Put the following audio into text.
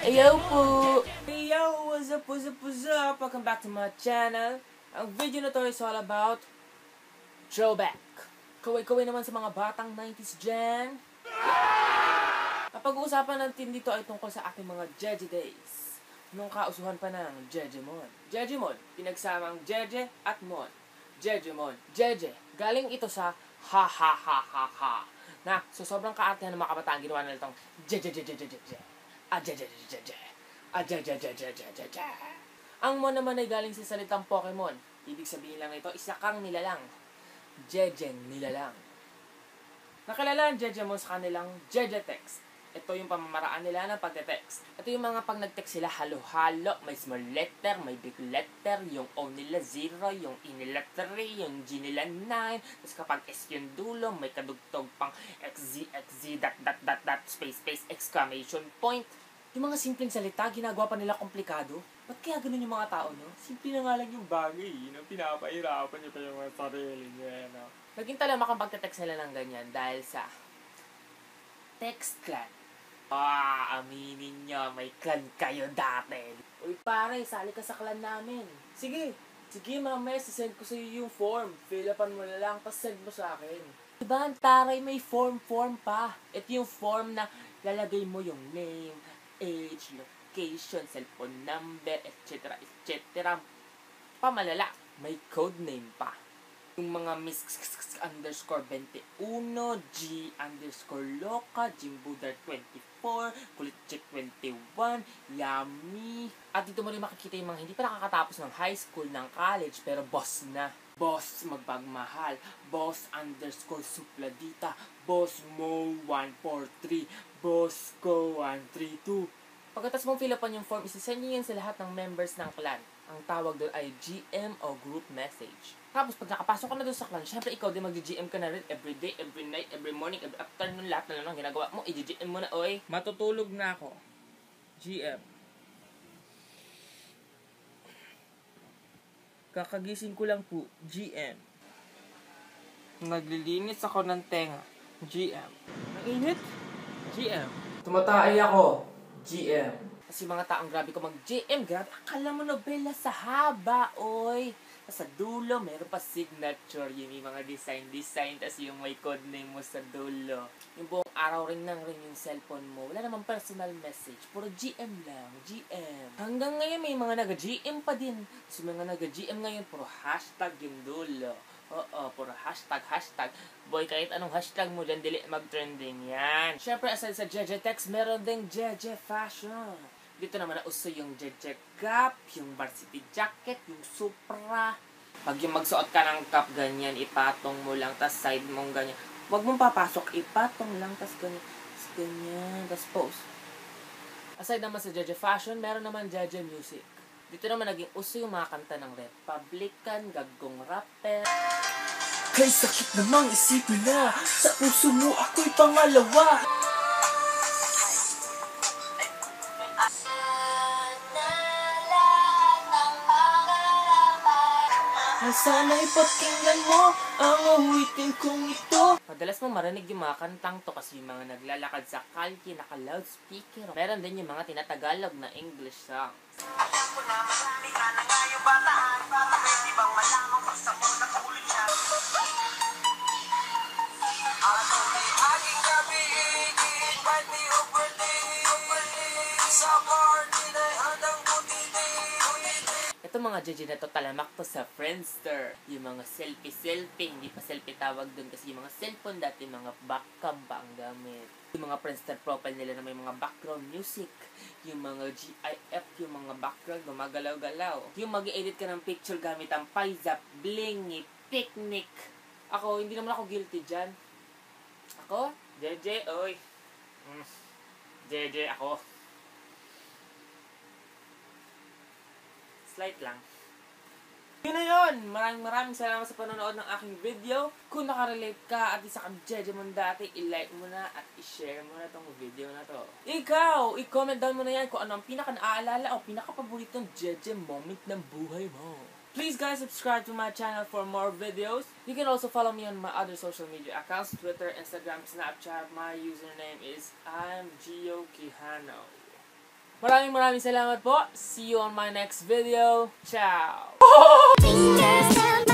Ayo po! Hey yo! What's up? Welcome back to my channel. Ang video na to is all about throwback. Kaway-kaway naman sa mga batang 90s dyan. Kapag-uusapan natin dito ay tungkol sa aking mga Jeje days. Nung kausuhan pa ng Jejemon. Jejemon, pinagsamang Jeje at Mon. Jejemon, Jeje. Galing ito sa ha ha ha ha ha. Na, so sobrang kaartehan ng mga kabataan ginawa nila itong Jeje. Ang Mon naman ay galing sa salitang Pokemon. Ibig sabihin lang ito, isa kang nilalang. Jejeng nilalang. Nakilala ang Jejemon sa kanilang Jeje text. Ito yung pamamaraan nila ng pagte-text. Ito yung mga pag nag-text sila halo-halo, may small letter, may big letter, yung O nila 0, yung E nila 3, yung G nila 9, tapos kapag S yung dulo, may kadugtog pang XZ, space, exclamation point. Yung mga simpleng salita, ginagawa pa nila komplikado. Ba't kaya ganun yung mga tao, no? Simple na nga lang yung bagay, no? Pinapahirapan niyo pa yung mga sarili niya, no? Naging talamak ang pagte-text nila ng ganyan dahil sa text clan. Aminin nyo, may clan kayo dati. Uy pare, sali ka sa clan namin. Sige, mamaya send ko sa iyo yung form. Fill upan mo na lang, tapos send mo sa akin. Diba ang taray, may form pa. Ito yung form na lalagay mo yung name, age, location, cellphone number, etc. Pamalala, may code name pa. Yung mga Miss _21, G_Loca, Jimbudar 24, Kulitchik 21, Yummy. At dito mo rin makikita yung mga hindi pa nakakatapos ng high school, ng college, pero boss na. Boss Magpagmahal, Boss _Supladita, Boss Mo 143, Boss Go 132. Pagkatapos mong fill upan yung form, isasend nyo yan sa lahat ng members ng clan. Ang tawag doon ay GM o group message. Tapos pag nakapasok ka na doon sa clan, syempre ikaw din mag-GM ka na rin every day, every night, every morning, every afternoon, lahat na lang ginagawa mo, i-GM mo na, oy. Matutulog na ako. GM. Kakagising ko lang po, GM. Naglilinis ako ng tenga, GM. Mainit? GM. Tumataay ako, GM. Kasi mga taong grabe ko mag-GM, grabe, akala mo nobela sa haba, oy. Sa dulo, meron pa signature, yung mga design, tas yung may code name mo sa dulo. Yung buong araw rin yung cellphone mo. Wala namang personal message, puro GM lang, GM. Hanggang ngayon, may mga nag-GM pa din. Kasi mga nag-GM ngayon, puro hashtag yung dulo. Oo, puro hashtag. Boy, kahit anong hashtag mo dyan, dili mag-trending yan. Siyempre, aside sa Jeje Text, meron ding Jeje Fashion. Dito naman na uso yung Jeje Cap, yung varsity jacket, yung Supra. Pag yung magsuot ka ng cap, ganyan, ipatong mo lang, tas side mong ganyan. Huwag mong papasok, ipatong lang, tas ganyan, tas pose. Aside naman sa Jeje Fashion, meron naman Jeje Music. Dito naman naging uso yung mga kanta ng Republican, Gagong Rapper. Kay sakit namang isipin na sa puso mo ako'y pangalawa. Sana'y pakinggan mo ang awitin kong ito. Madalas mo marinig yung mga kantang to kasi yung mga naglalakad sa kalye, naka-loudspeaker. Meron din yung mga tinatagalog na English songs. Alam ko na marami ka na nga yung bataan. Pwede bang malaman kung sa mo nakulit siya? Ano ni aking gabi-igit, pati overday. Sa party na'y handang butiti. Ito mga Jeje na to, talamak to sa Friendster. Yung mga selfie, hindi pa selfie tawag doon kasi yung mga cellphone dati, mga backcam pa ang gamit. Yung mga Friendster profile nila na may mga background music. Yung mga GIF, yung mga background, gumagalaw-galaw. Yung mag-edit ka ng picture gamit ang Paisa, Blingy, Picnic. Ako, hindi naman ako guilty dyan. Ako? Jeje, oy. Jeje, ako. Slight lang. Yun na yun! Maraming salamat sa panonood ng aking video. Kung nakarelate ka at isa kang Jejemon dati, i-like mo na at i-share mo na tong video na to. Ikaw! I-comment down mo na yan kung ano ang pinaka-naaalala o pinaka-paboritong Jeje moment ng buhay mo. Please guys, subscribe to my channel for more videos. You can also follow me on my other social media accounts, Twitter, Instagram, Snapchat. My username is I'm Gio Quijano. Maraming salamat po. See you on my next video. Ciao! Fingers down